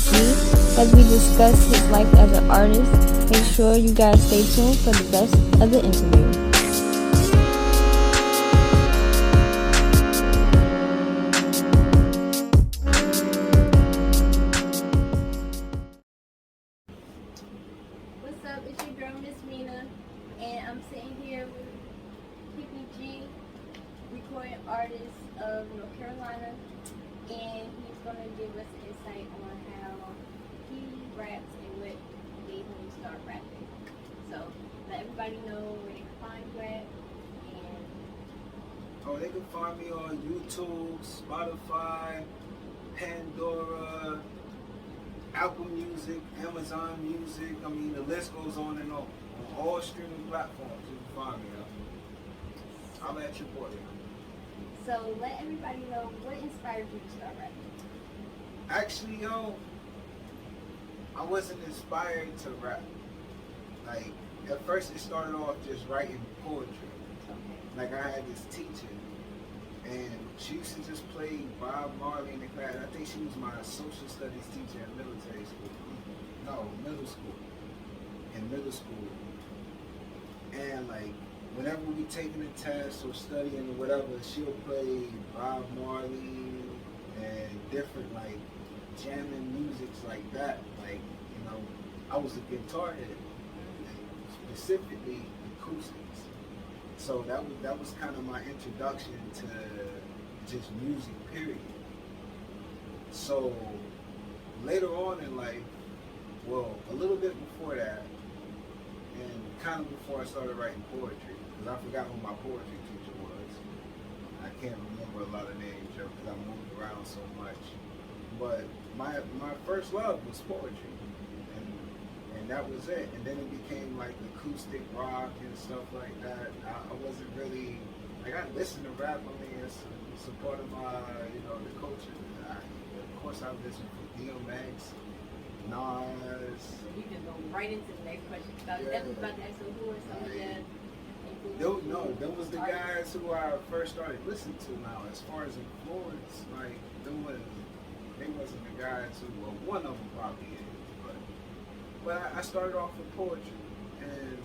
G as we discuss his life as an artist. Make sure you guys stay tuned for the rest of the interview. What's up? It's your girl Miss Mina, and I'm sitting here with Hippie G, recording artist of North Carolina, and he's gonna give us insight on how he raps and what made him start rapping. So let everybody know where they can find you at. And Oh, they can find me on YouTube, Spotify, Pandora, Apple Music, Amazon Music. I mean, the list goes on and on. On all streaming platforms, you can find me. I'll let your boy. so let everybody know what inspired you to start rapping. Actually, yo, I wasn't inspired to rap. Like, at first it started off just writing poetry. Okay. Like, I had this teacher, and she used to just play Bob Marley in the class. I think she was my social studies teacher in military school. No, middle school. In middle school. And, like, whenever we taking a test or studying or whatever, she'll play Bob Marley and different, like, jamming musics like that. Like, you know, I was a guitar head, specifically acoustics. So that was kind of my introduction to just music, period. So later on in life, well, a little bit before that, and kind of before I started writing poetry, because I forgot who my poetry teacher was. I can't remember a lot of names because I moved around so much. But my first love was poetry, and that was it. And then it became like acoustic rock and stuff like that. I wasn't really like, I listened to rap. I mean, it's a part of my, you know, the culture. Of course, I listened to DMX, Nas. So we can go right into the next question. I was definitely about to ask you who are some of the Those the guys who I first started listening to. Now, as far as influence, like they wasn't the guys who, well, one of them probably is, but I started off with poetry, and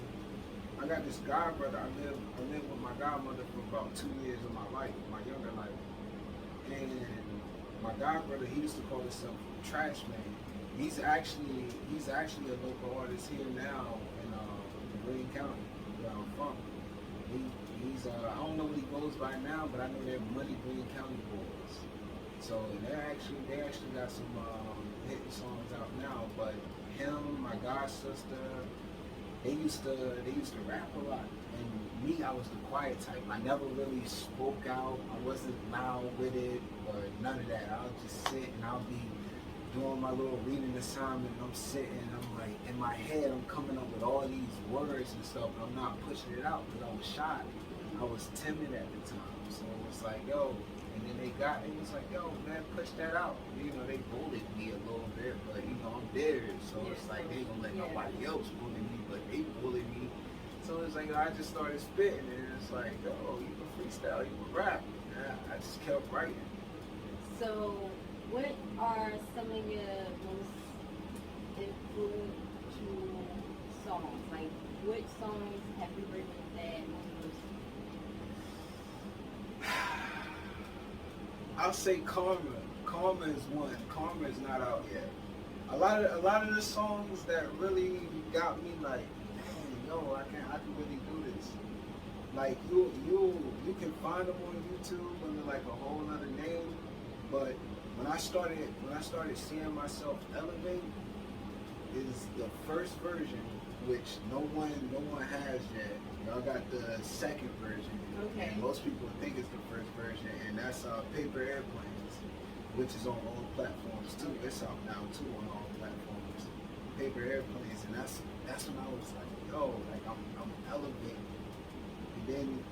I got this godbrother. I lived with my godmother for about 2 years of my life, my younger life, and my godbrother, he used to call himself Trash Man. He's actually a local artist here now in Greene County, where I'm from. He's I don't know what he goes by now, but I know they're Money Greene County boys. So they actually got some hit songs out now. But him, my god sister, they used to rap a lot. And me, I was the quiet type. I never really spoke out. I wasn't loud with it or none of that. I'll just sit and I'll be doing my little reading assignment, and I'm sitting, I'm like, in my head, I'm coming up with all these words and stuff, but I'm not pushing it out because I was shy. I was timid at the time. So it was like, yo, and then it was like, yo, man, push that out. You know, they bullied me a little bit, but you know, I'm there, so it's like, they ain't gonna let nobody else bully me, but they bullied me. So it's like, I just started spitting, and it's like, yo, you can freestyle, you can rap. And I just kept writing. So, what are some of your most influential songs? Like, which songs have you written that I'll say Karma. Karma is one. Karma is not out yet. A lot of the songs that really got me like, dang, yo, I can really do this. Like you can find them on YouTube under like a whole other name, but when I started seeing myself elevate, is the first version, which no one has yet. Y'all got the second version. Okay. And most people think it's the first version, and that's Paper Airplanes, which is on all platforms too. It's out now too on all platforms. Paper Airplanes, and that's when I was like, yo, like I'm elevating. And then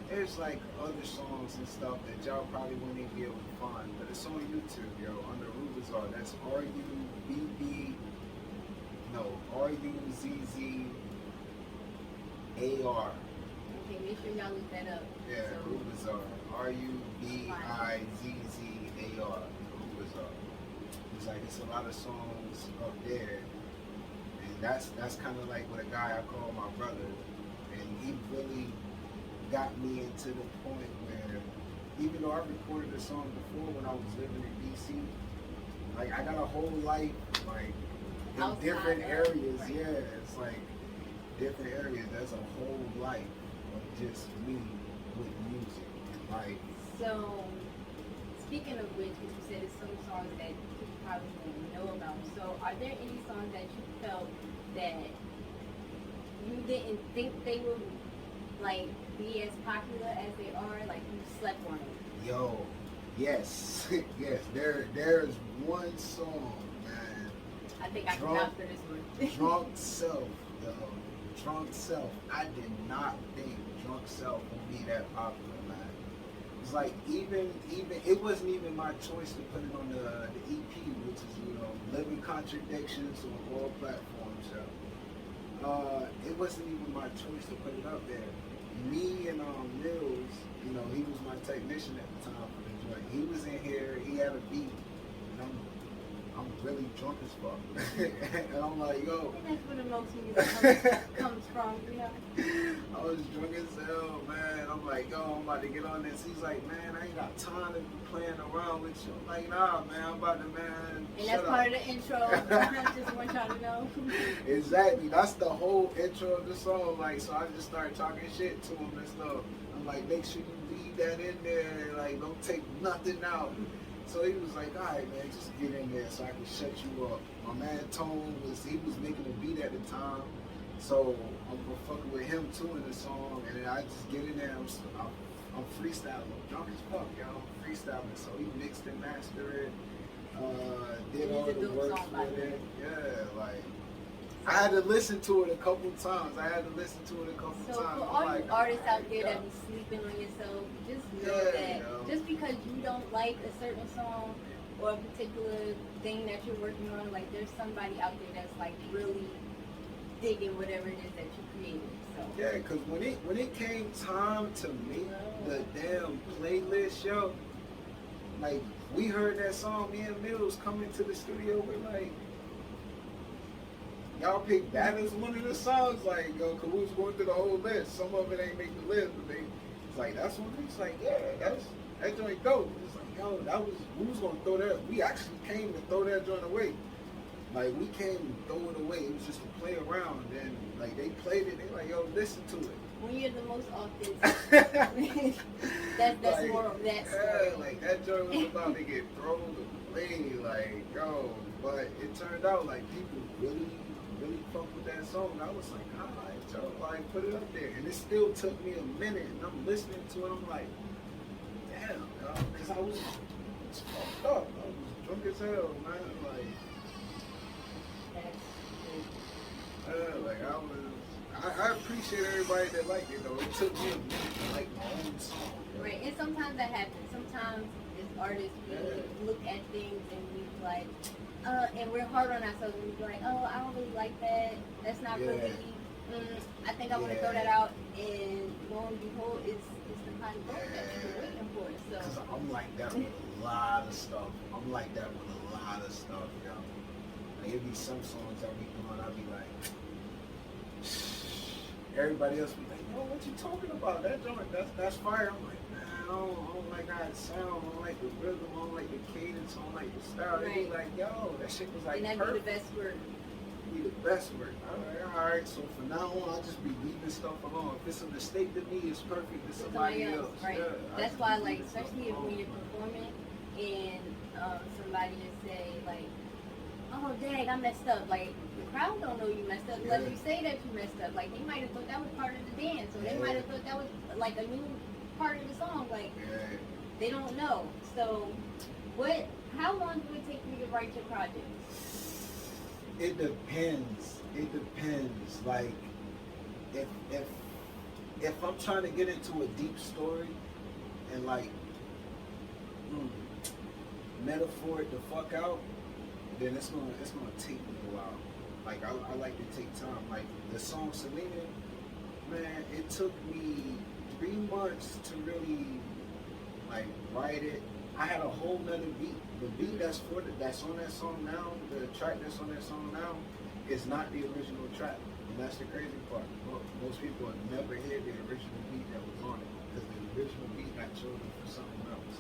there's like other songs and stuff that y'all probably wouldn't even be able to find, but it's on YouTube, yo, under Rubazar. That's RUBBZZAR. Okay, make sure y'all look that up. Yeah, So, Rubazar. RUBIZZAR. Rubazar. It's It's like it's a lot of songs up there, and that's kind of like with a guy I call my brother, and he really got me into the point where even though I recorded a song before when I was living in DC, like I got a whole life like in Outside different of- areas. right. Yeah, it's like different areas. There's a whole life of just me with music, and like So, speaking of which, because you said it's some songs that people probably don't know about. So, are there any songs that you felt that you didn't think they would like be as popular as they are? Like you slept on them. yo, yes, yes. There's one song, man. I think I can Drunk- vouch for this one. Drunk Self, yo. Drunk Self. I did not think Drunk Self would be that popular, man. It's like even it wasn't even my choice to put it on the EP, which is, you know, Living Contradictions on all platforms, yo. It wasn't even my choice to put it up there. Me and Mills, you know, he was my technician at the time for the joint. He was in here, he had a beat, and I'm really drunk as fuck. And I'm like, yo, And that's where the most music comes from, you know. I was drunk as hell, man. I'm like, yo, I'm about to get on this. He's like, man, I ain't got time to be playing around with you. I'm like, nah, man, I'm about to, man. And shut that's up. part of the intro. I just want y'all to know. Exactly. That's the whole intro of the song. Like, so I just started talking shit to him and stuff. I'm like, make sure you leave that in there. Like, don't take nothing out. So he was like, all right, man, just get in there so I can shut you up. My man Tone he was making a beat at the time. So I'm fucking with him too in the song. And then I just get in there. I'm freestyling. I'm drunk as fuck, y'all. I'm freestyling. So he mixed and mastered it. Did all It's a the dope work song, by with the way. it. Yeah, like I had to listen to it a couple times. So for all you artists out there that be sleeping on yourself, just know Yeah, that yo. just because you don't like a certain song or a particular thing that you're working on, like there's somebody out there that's like really digging whatever it is that you created. So Yeah, because when it came time to make the damn playlist, yo, like we heard that song, me and Mills coming to the studio, we're like, y'all picked that as one of the songs, like, yo, cause we was going through the whole list. Some of it ain't make the list, but it's like, that's one. It's like, yeah, that joint dope. It's like, yo, we was gonna throw that. We actually came to throw that joint away. Like we came to throw it away. It was just to play around. And like they played it. They like, yo, listen to it. when you're the most authentic, that's Like, more of that yeah, story. like that joint was about to get thrown away, like, yo. But it turned out like people really fuck with that song. I was like, alright, yo, like put it up there. And it still took me a minute, and I'm listening to it. I'm like, damn, because I was fucked up. I was drunk as hell, man. Like, like I appreciate everybody that liked it though. It took me a minute to like my own song. Right, and sometimes that happens. Sometimes as artists, we look at things and we like, and we're hard on ourselves and we be like, oh, I don't really like that. That's not Yeah. really. I think I want to Yeah. throw that out, and lo and behold, it's the kind of work that you were waiting for. Cause So I'm like that with a lot of stuff. I'm like that with a lot of stuff, yo. Like it be some songs I be doing, I be like, everybody else be like, yo, what you talking about? That joint, that's fire. I'm like, man, I don't like how it sound. I don't like the rhythm. I don't like the cadence. I don't like the style. They be Right. like, yo, that shit was like and that'd be the perfect. best work. Be the best work. All right. So from now on, I'll just be leaving stuff alone. If it's a mistake to me, it's perfect to somebody else. Right. Yeah, I That's just why, be like, leaving stuff especially alone. when you're performing and somebody just say like, "Oh, dang, I messed up." Like the crowd don't know you messed up unless Yeah. you say that you messed up. Like they might have thought that was part of the dance, or they Yeah. might have thought that was like a new part of the song. Like Yeah. they don't know. So, how long do it take you to write your project? It depends. It depends. Like, if I'm trying to get into a deep story and like metaphor it the fuck out, then it's gonna take me a while. Like I like to take time. Like the song Selena, man, it took me 3 months to really like write it, I had a whole nother beat. The beat that's on that song now, the track that's on that song now, is not the original track. And that's the crazy part. Most people have never heard the original beat that was on it, because the original beat got chosen for something else.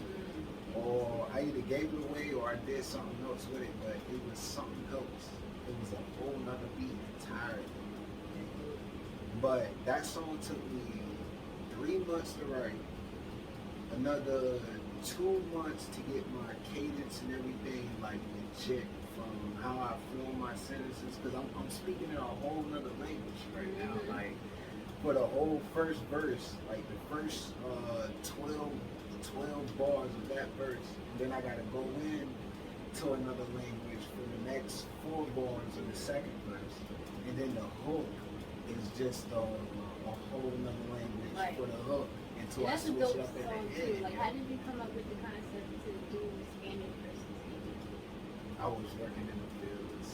Or I either gave it away or I did something else with it, but it was something else. It was a whole nother beat entirely. But that song took me 3 months to write, another 2 months to get my cadence and everything like legit, from how I form my sentences, because I'm speaking in a whole nother language right now. Like for the whole first verse, like the first 12 bars of that verse, and then I gotta go in to another language for the next 4 bars of the second verse, and then the hook is just a whole nother language for the hook. Until I switch it up in the head. Like, how did you come up with the concept to do Spanish versus English? I was working in the fields.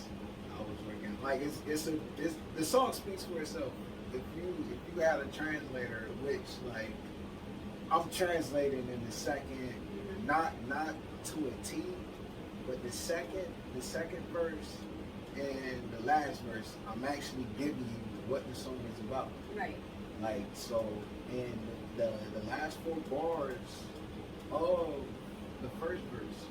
I was working like it's the song speaks for itself. If you had a translator, which like I'm translating in the second, not to a T, but the second verse and the last verse, I'm actually giving you what the song is about. Right. Like so, and the last 4 bars of the first verse,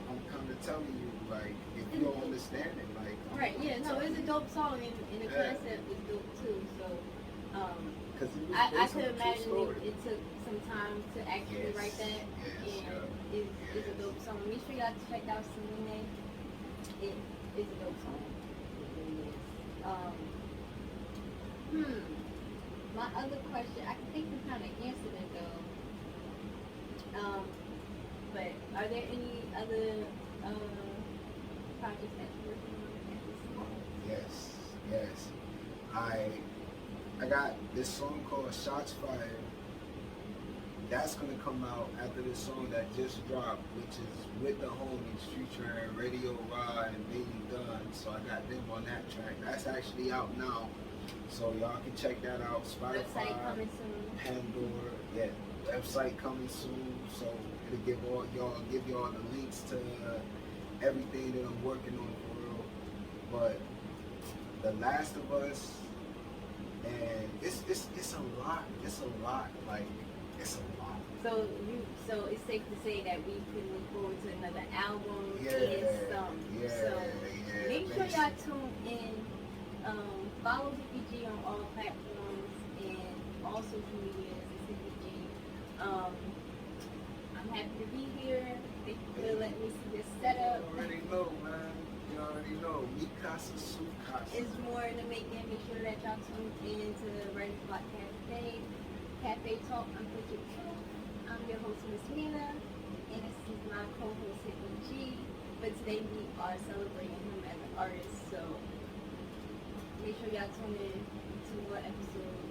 I'm kind of telling you, like, if you don't understand it, like. Right. Yeah. No, it's a dope song, and the concept is dope too. So, I could imagine it took some time to actually write that, and it's a dope song. Make sure y'all check out Selena. It is a dope song. My other question, I think we kind of answered it though. But are there any other projects that you're working on at this moment? Yes. I got this song called Shots Fired. That's gonna come out after this song that just dropped, which is with the homies Future and Radio Rod and Baby Gun. So I got them on that track. That's actually out now. So y'all can check that out. Spotify, Website coming soon. Pandora, website coming soon. So it'll give y'all the links to everything that I'm working on for real. But The Last of Us, and it's a lot. It's a lot. Like it's a lot. So it's safe to say that we can look forward to another album make sure y'all tune in. Follow CPG on all platforms and all social medias at CPG. I'm happy to be here. Thank you for letting me see this setup. You already know, man. You already know. Mikasa Sukasa. It's more in the making. Make sure that y'all tune in to the Writer's Block Cafe Talk. I'm Bridget True. I'm your host, Miss Mina, and this is my co-host, Hidden G. But today we are celebrating him as an artist, so make sure y'all tune in to more episodes.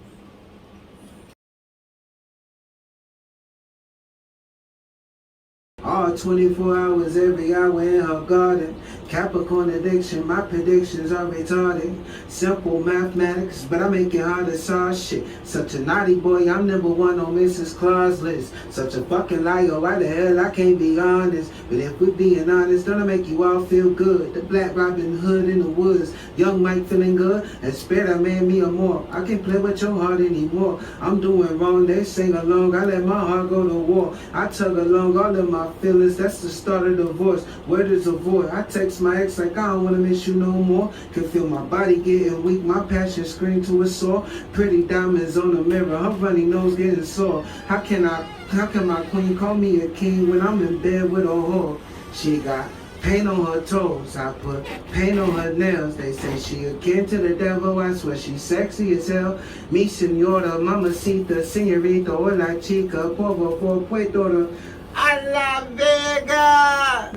All 24 hours, every hour in her garden. Capricorn addiction, my predictions are retarded. Simple mathematics, but I make it hard to solve shit. Such a naughty boy, I'm #1 on Mrs. Claus' list. Such a fucking liar, why the hell I can't be honest? But if we're being honest, don't it make you all feel good? The Black Robin Hood in the woods, young Mike feeling good, and Spirit made me a more. I can't play with your heart anymore. I'm doing wrong, they sing along, I let my heart go to war. I tug along all of my feelings, that's the start of divorce. Where there's a void, I text my ex like I don't wanna miss you no more. Can feel my body getting weak, my passion scream to a sore. Pretty diamonds on the mirror, her runny nose getting sore. How can my queen call me a king when I'm in bed with a whore? She got paint on her toes, I put paint on her nails. They say she akin to the devil, I swear she's sexy as hell. Mi señora, mamacita, señorita, hola chica, por favor, puedo. A la Vega!